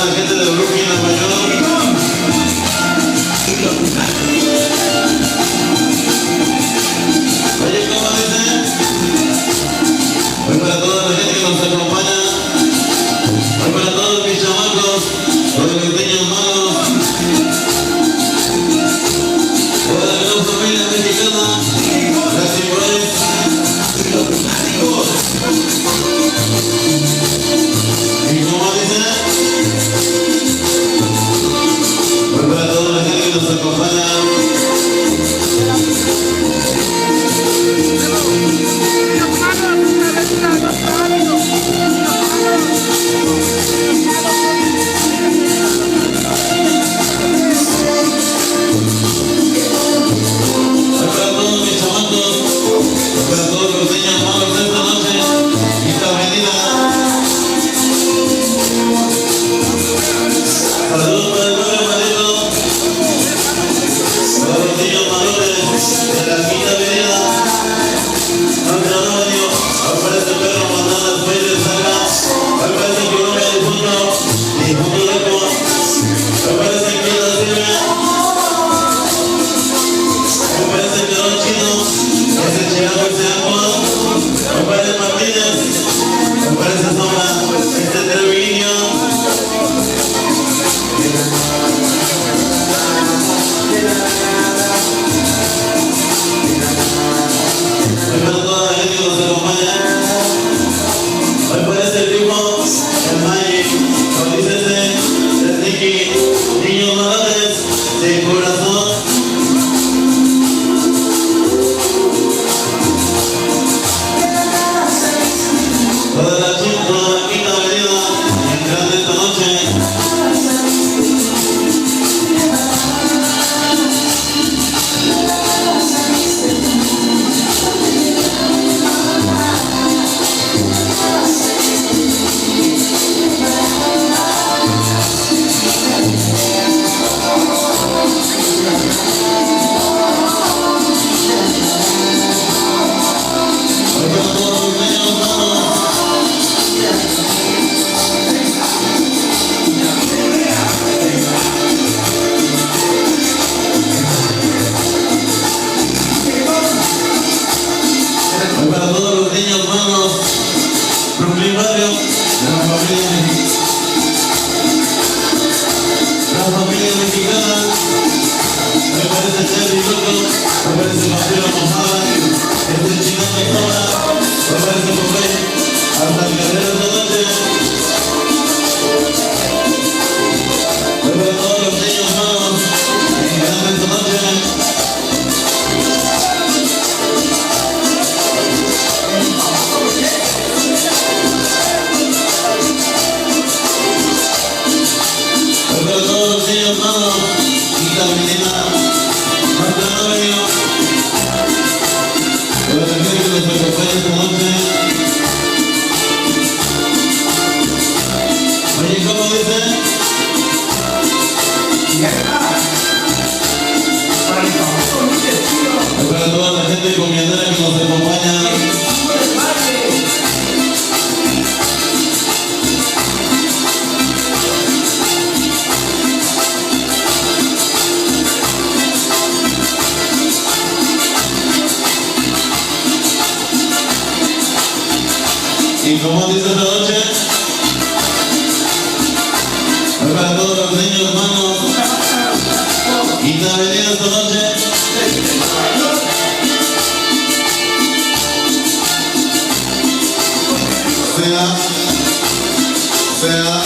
la gente de Brooklyn, Nueva York. Oye, ¿cómo dice? Hoy para toda la gente que nos acompaña. Hoy para todos mis chamacos, todos los niños malos. Toda la gran familia mexicana. Gracias por ahí. ¿Y cómo dice? Hoy para toda la gente que nos acompaña. Y como dice esta noche, para todos los niños hermanos, Quinta Avenida esta noche. Sea